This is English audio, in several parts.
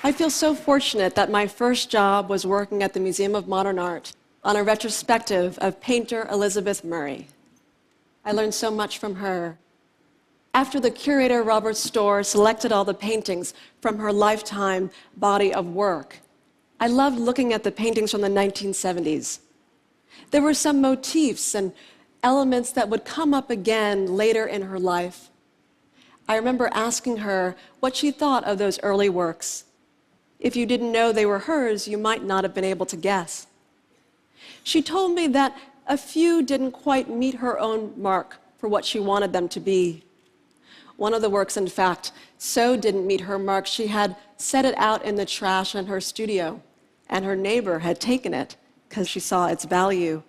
I feel so fortunate that my first job was working at the Museum of Modern Art on a retrospective of painter Elizabeth Murray. I learned so much from her. After the curator, Robert Storr, selected all the paintings from her lifetime body of work, I loved looking at the paintings from the 1970s. There were some motifs and elements that would come up again later in her life. I remember asking her what she thought of those early works. If you didn't know they were hers, you might not have been able to guess. She told me that a few didn't quite meet her own mark for what she wanted them to be. One of the works, in fact, so didn't meet her mark, she had set it out in the trash in her studio, and her neighbor had taken it because she saw its value.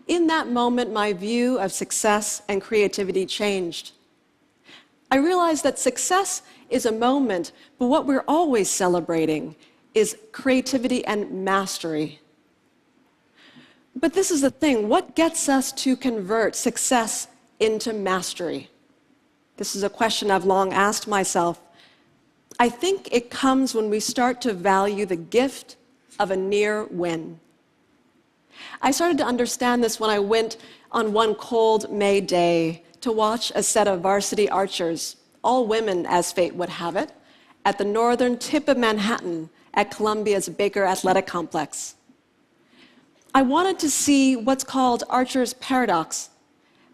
In that moment, my view of success and creativity changed. I realized that success is a moment, but what we're always celebrating is creativity and mastery. But this is the thing, what gets us to convert success into mastery? This is a question I've long asked myself. I think it comes when we start to value the gift of a near win. I started to understand this when I went on one cold May day to watch a set of varsity archers, all women as fate would have it, at the northern tip of Manhattan at Columbia's Baker Athletic Complex. I wanted to see what's called Archer's paradox,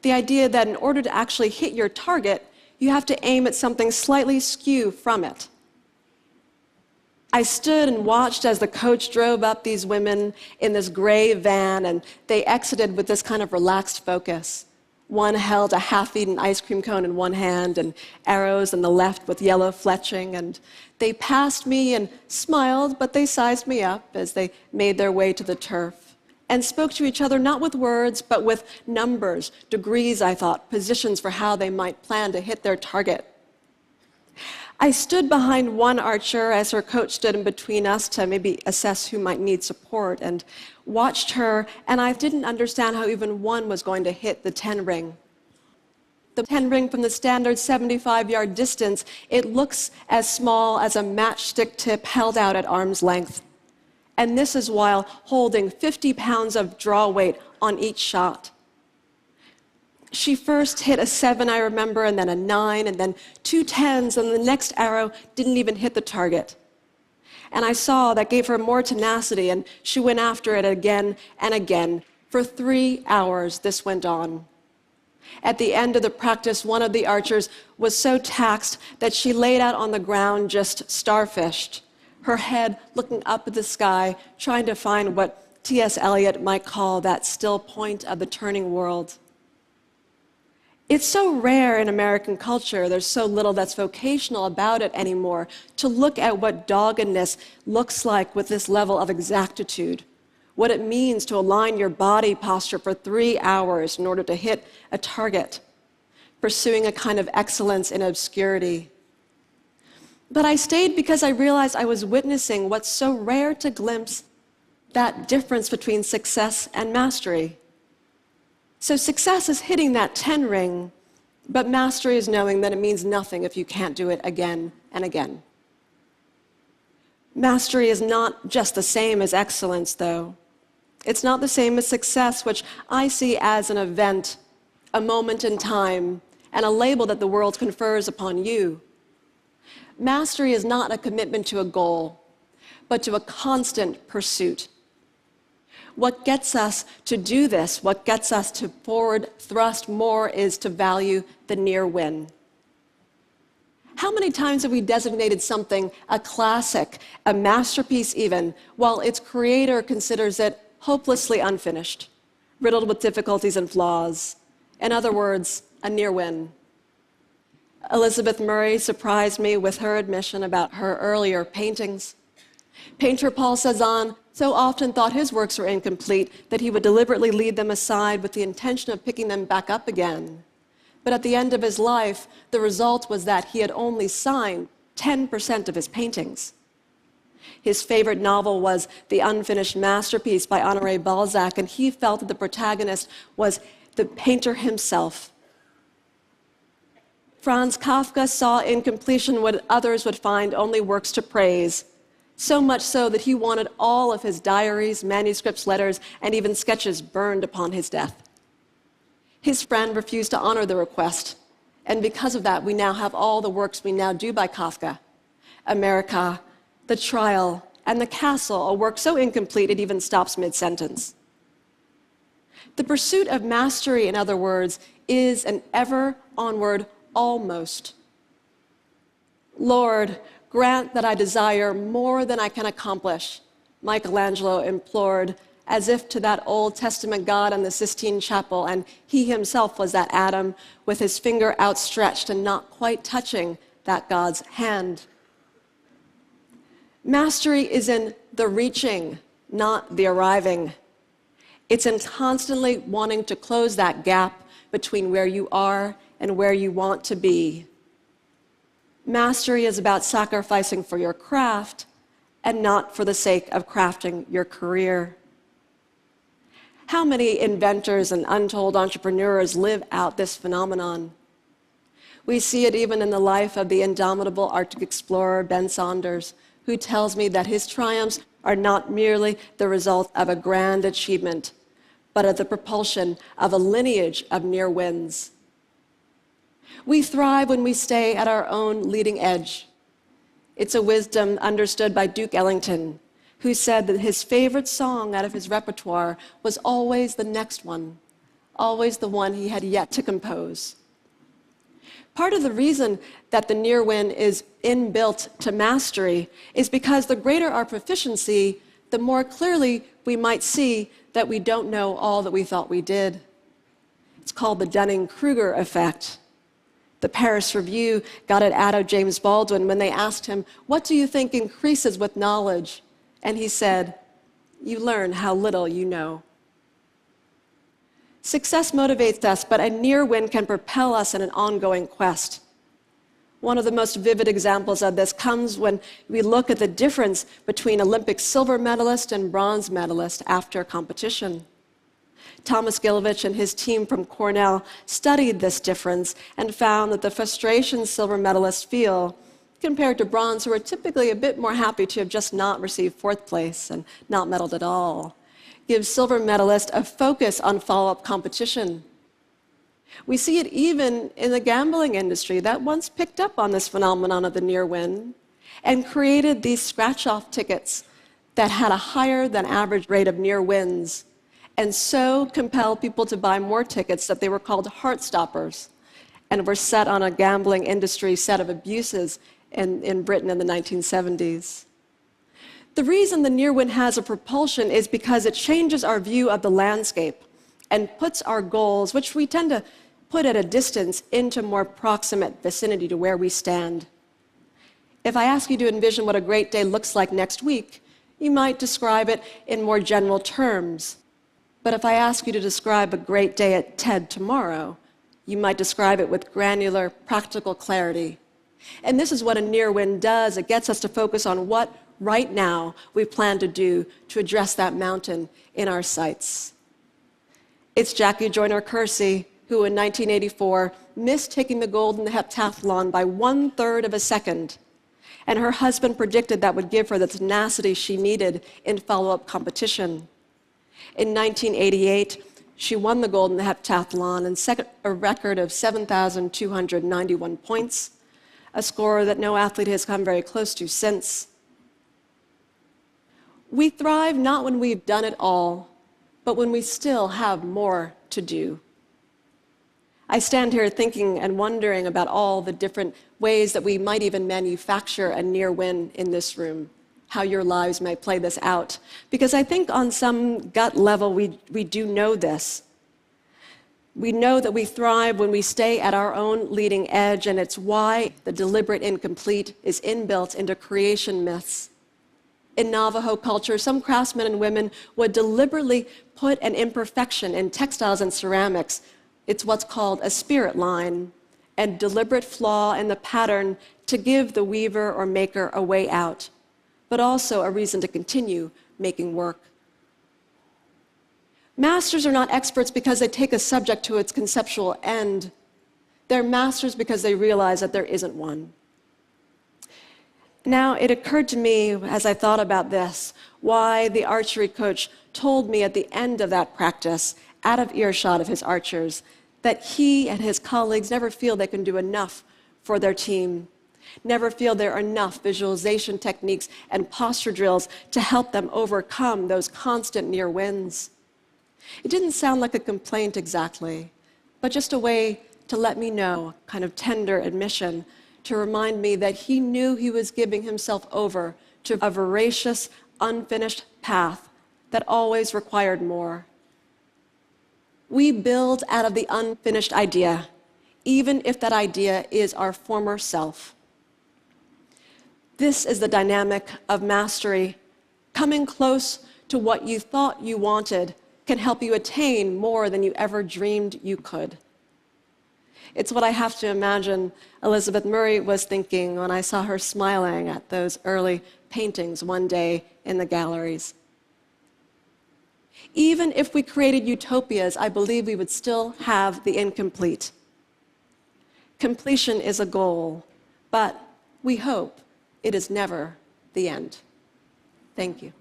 the idea that in order to actually hit your target, you have to aim at something slightly skew from it. I stood and watched as the coach drove up these women in this gray van, and they exited with this kind of relaxed focus. One held a half-eaten ice cream cone in one hand and arrows in the left with yellow fletching, and they passed me and smiled, but they sized me up as they made their way to the turf and spoke to each other not with words, but with numbers, degrees, I thought, positions for how they might plan to hit their target. I stood behind one archer as her coach stood in between us to maybe assess who might need support, and watched her, and I didn't understand how even one was going to hit the 10 ring. The 10 ring from the standard 75-yard distance, it looks as small as a matchstick tip held out at arm's length. And this is while holding 50 pounds of draw weight on each shot. She first hit a 7, I remember, and then a 9, and then 2 10s, and the next arrow didn't even hit the target. And I saw that gave her more tenacity, and she went after it again and again. For 3 hours, this went on. At the end of the practice, one of the archers was so taxed that she laid out on the ground just starfished, her head looking up at the sky, trying to find what T.S. Eliot might call that still point of the turning world. It's so rare in American culture, there's so little that's vocational about it anymore, to look at what doggedness looks like with this level of exactitude, what it means to align your body posture for 3 hours in order to hit a target, pursuing a kind of excellence in obscurity. But I stayed because I realized I was witnessing what's so rare to glimpse, that difference between success and mastery. So success is hitting that 10 ring, but mastery is knowing that it means nothing if you can't do it again and again. Mastery is not just the same as excellence, though. It's not the same as success, which I see as an event, a moment in time, and a label that the world confers upon you. Mastery is not a commitment to a goal, but to a constant pursuit. What gets us to do this, what gets us to forward thrust more, is to value the near win. How many times have we designated something a classic, a masterpiece even, while its creator considers it hopelessly unfinished, riddled with difficulties and flaws? In other words, a near win. Elizabeth Murray surprised me with her admission about her earlier paintings. Painter Paul Cézanne so often thought his works were incomplete that he would deliberately leave them aside with the intention of picking them back up again. But at the end of his life, the result was that he had only signed 10% of his paintings. His favorite novel was The Unfinished Masterpiece by Honoré Balzac, and he felt that the protagonist was the painter himself. Franz Kafka saw in completion what others would find only works to praise, so much so that he wanted all of his diaries, manuscripts, letters, and even sketches burned upon his death. His friend refused to honor the request, and because of that, we now have all the works we now do by Kafka. America, The Trial, and The Castle, a work so incomplete it even stops mid-sentence. The pursuit of mastery, in other words, is an ever onward almost. Lord, grant that I desire more than I can accomplish, Michelangelo implored, as if to that Old Testament God in the Sistine Chapel, and he himself was that Adam with his finger outstretched and not quite touching that God's hand. Mastery is in the reaching, not the arriving. It's in constantly wanting to close that gap between where you are and where you want to be. Mastery is about sacrificing for your craft and not for the sake of crafting your career. How many inventors and untold entrepreneurs live out this phenomenon? We see it even in the life of the indomitable Arctic explorer Ben Saunders, who tells me that his triumphs are not merely the result of a grand achievement, but of the propulsion of a lineage of near wins. We thrive when we stay at our own leading edge. It's a wisdom understood by Duke Ellington, who said that his favorite song out of his repertoire was always the next one, always the one he had yet to compose. Part of the reason that the near win is inbuilt to mastery is because the greater our proficiency, the more clearly we might see that we don't know all that we thought we did. It's called the Dunning-Kruger effect. The Paris Review got it out of James Baldwin when they asked him, "What do you think increases with knowledge?" And he said, "You learn how little you know." Success motivates us, but a near win can propel us in an ongoing quest. One of the most vivid examples of this comes when we look at the difference between Olympic silver medalist and bronze medalist after competition. Thomas Gilovich and his team from Cornell studied this difference and found that the frustration silver medalists feel, compared to bronze, who are typically a bit more happy to have just not received fourth place and not medaled at all, gives silver medalists a focus on follow-up competition. We see it even in the gambling industry that once picked up on this phenomenon of the near win and created these scratch-off tickets that had a higher than average rate of near wins, and so compelled people to buy more tickets that they were called heart stoppers and were set on a gambling industry set of abuses in Britain in the 1970s. The reason the near win has a propulsion is because it changes our view of the landscape and puts our goals, which we tend to put at a distance, into more proximate vicinity to where we stand. If I ask you to envision what a great day looks like next week, you might describe it in more general terms. But if I ask you to describe a great day at TED tomorrow, you might describe it with granular, practical clarity. And this is what a near win does. It gets us to focus on what right now we plan to do to address that mountain in our sights. It's Jackie Joyner-Kersee who in 1984 missed taking the gold in the heptathlon by 1/3 of a second. And her husband predicted that would give her the tenacity she needed in follow-up competition. In 1988, she won the gold in the heptathlon and set a record of 7,291 points, a score that no athlete has come very close to since. We thrive not when we've done it all, but when we still have more to do. I stand here thinking and wondering about all the different ways that we might even manufacture a near win in this room, how your lives may play this out. Because I think on some gut level, we do know this. We know that we thrive when we stay at our own leading edge, and it's why the deliberate incomplete is inbuilt into creation myths. In Navajo culture, some craftsmen and women would deliberately put an imperfection in textiles and ceramics. It's what's called a spirit line, a deliberate flaw in the pattern to give the weaver or maker a way out, but also a reason to continue making work. Masters are not experts because they take a subject to its conceptual end. They're masters because they realize that there isn't one. Now, it occurred to me as I thought about this, why the archery coach told me at the end of that practice, out of earshot of his archers, that he and his colleagues never feel they can do enough for their team, never feel there are enough visualization techniques and posture drills to help them overcome those constant near wins. It didn't sound like a complaint exactly, but just a way to let me know, kind of tender admission, to remind me that he knew he was giving himself over to a voracious, unfinished path that always required more. We build out of the unfinished idea, even if that idea is our former self. This is the dynamic of mastery. Coming close to what you thought you wanted can help you attain more than you ever dreamed you could. It's what I have to imagine Elizabeth Murray was thinking when I saw her smiling at those early paintings one day in the galleries. Even if we created utopias, I believe we would still have the incomplete. Completion is a goal, but we hope it is never the end. Thank you.